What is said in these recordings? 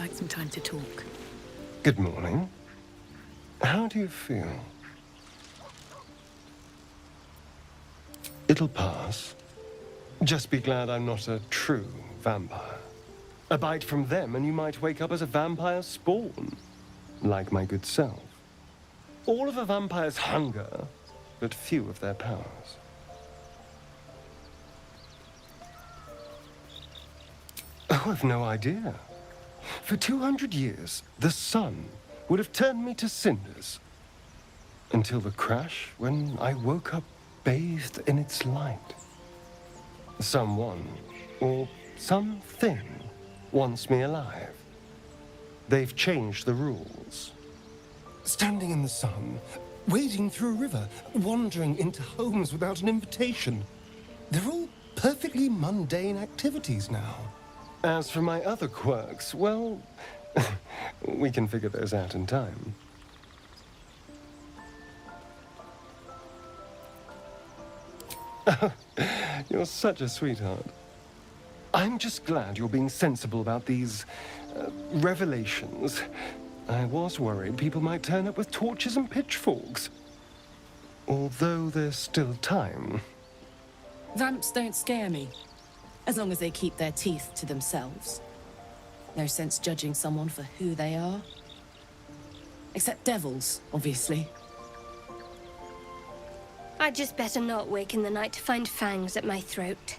like some time to talk. Good morning. How do you feel? It'll pass. Just be glad I'm not a true vampire. A bite from them and you might wake up as a vampire spawn, like my good self. All of a vampire's hunger, but few of their powers. Oh, I've no idea. For 200 years, the sun would have turned me to cinders. Until the crash, when I woke up bathed in its light. Someone, or something, wants me alive. They've changed the rules. Standing in the sun, wading through a river, wandering into homes without an invitation. They're all perfectly mundane activities now. As for my other quirks, well, we can figure those out in time. You're such a sweetheart. I'm just glad you're being sensible about these revelations. I was worried people might turn up with torches and pitchforks. Although there's still time. Vamps don't scare me, as long as they keep their teeth to themselves. No sense judging someone for who they are. Except devils, obviously. I'd just better not wake in the night to find fangs at my throat.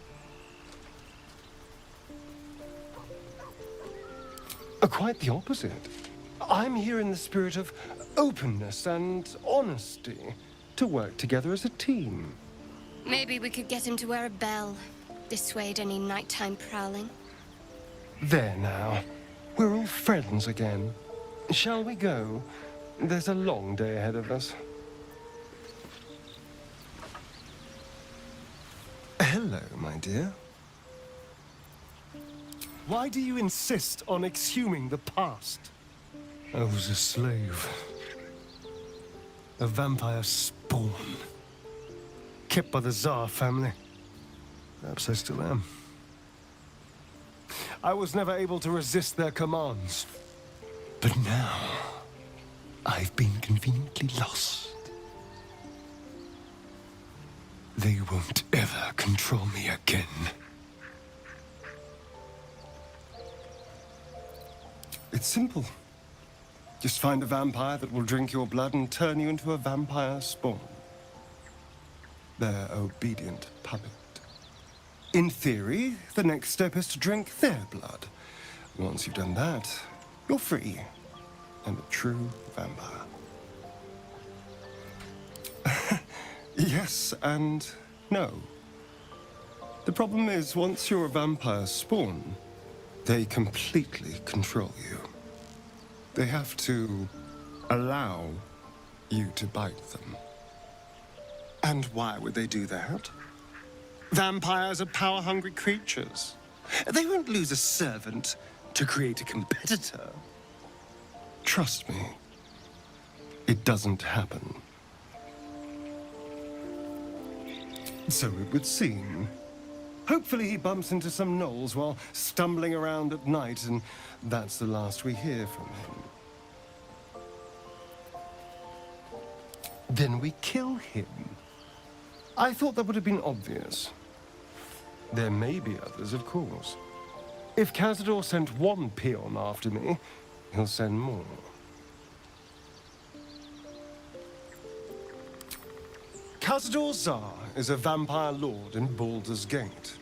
Quite the opposite. I'm here in the spirit of openness and honesty, to work together as a team. Maybe we could get him to wear a bell. Dissuade any nighttime prowling. There now. We're all friends again. Shall we go? There's a long day ahead of us. Hello, my dear. Why do you insist on exhuming the past? I was a slave. A vampire spawn. Kept by the Tsar family. Perhaps I still am. I was never able to resist their commands. But now, I've been conveniently lost. They won't ever control me again. It's simple. Just find a vampire that will drink your blood and turn you into a vampire spawn. Their obedient puppet. In theory, the next step is to drink their blood. Once you've done that, you're free and a true vampire. Yes and no. The problem is, once you're a vampire spawn, they completely control you. They have to allow you to bite them. And why would they do that? Vampires are power-hungry creatures. They won't lose a servant to create a competitor. Trust me, it doesn't happen. So it would seem. Hopefully he bumps into some gnolls while stumbling around at night, and that's the last we hear from him. Then we kill him. I thought that would have been obvious. There may be others, of course. If Cazador sent one peon after me, he'll send more. Cazador Tsar is a vampire lord in Baldur's Gate.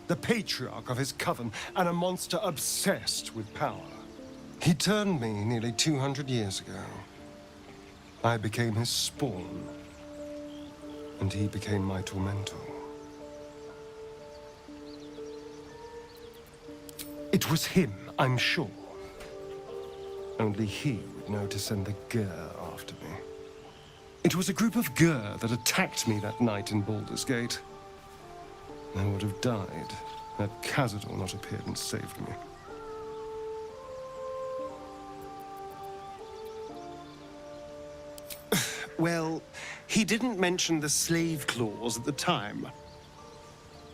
The patriarch of his coven and a monster obsessed with power. He turned me nearly 200 years ago. I became his spawn, and he became my tormentor. It was him, I'm sure. Only he would know to send the Gur after me. It was a group of Gur that attacked me that night in Baldur's Gate. I would have died had Cazador not appeared and saved me. Well, he didn't mention the slave clause at the time.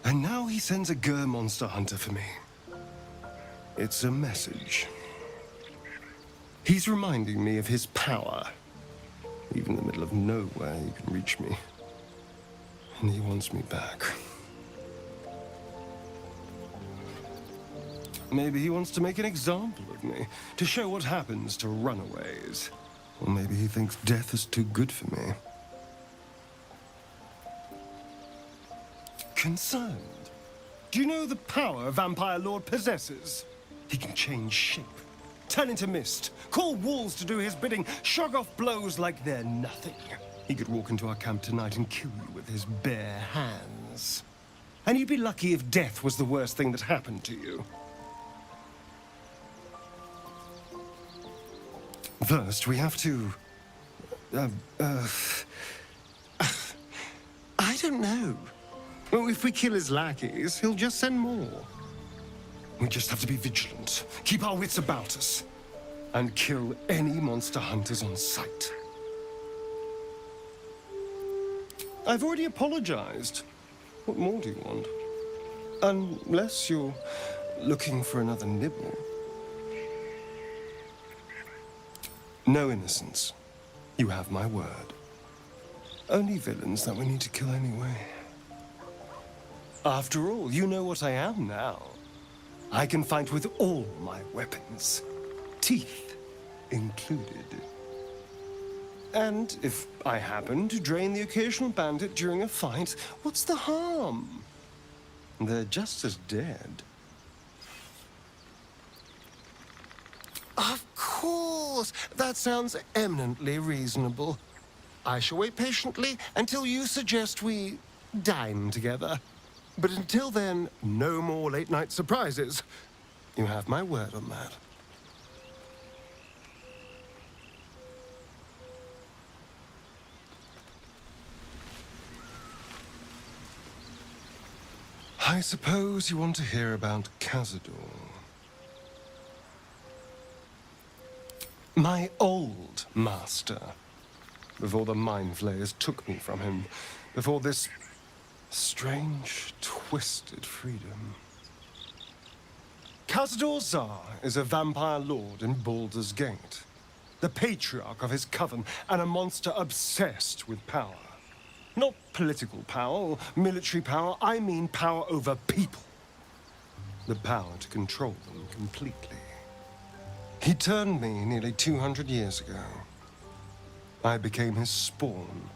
And now he sends a Gur monster hunter for me. It's a message. He's reminding me of his power. Even in the middle of nowhere, you can reach me. And he wants me back. Maybe he wants to make an example of me, to show what happens to runaways. Or maybe he thinks death is too good for me. Concerned? Do you know the power a Vampire Lord possesses? He can change shape, turn into mist, call walls to do his bidding, shrug off blows like they're nothing. He could walk into our camp tonight and kill you with his bare hands. And you'd be lucky if death was the worst thing that happened to you. First, we have to... I don't know. Well, if we kill his lackeys, he'll just send more. We just have to be vigilant, keep our wits about us, and kill any monster hunters on sight. I've already apologized. What more do you want? Unless you're looking for another nibble. No innocence. You have my word. Only villains that we need to kill anyway. After all, you know what I am now. I can fight with all my weapons, teeth included. And if I happen to drain the occasional bandit during a fight, what's the harm? They're just as dead. Of course! That sounds eminently reasonable. I shall wait patiently until you suggest we dine together. But until then, no more late-night surprises. You have my word on that. I suppose you want to hear about Cazador. My old master. Before the Mind Flayers took me from him. Before this strange, twisted freedom. Cazador Zar is a vampire lord in Baldur's Gate. The patriarch of his coven and a monster obsessed with power. Not political power or military power, I mean power over people. The power to control them completely. He turned me nearly 200 years ago. I became his spawn,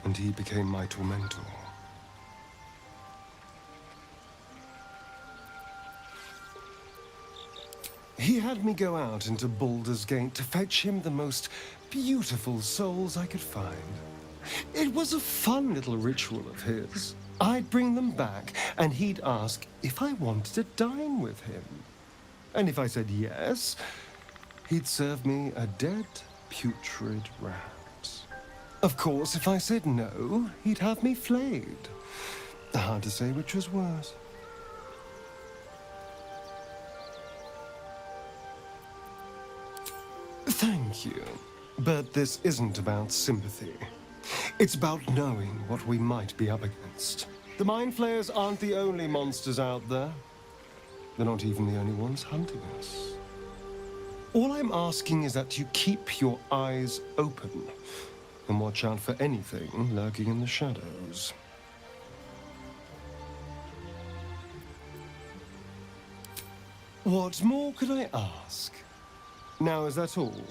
and he became my tormentor. He had me go out into Baldur's Gate to fetch him the most beautiful souls I could find. It was a fun little ritual of his. I'd bring them back, and he'd ask if I wanted to dine with him. And if I said yes, he'd serve me a dead, putrid rat. Of course, if I said no, he'd have me flayed. Hard to say which was worse. Thank you. But this isn't about sympathy. It's about knowing what we might be up against. The Mind Flayers aren't the only monsters out there. They're not even the only ones hunting us. All I'm asking is that you keep your eyes open and watch out for anything lurking in the shadows. What more could I ask? Now, is that all?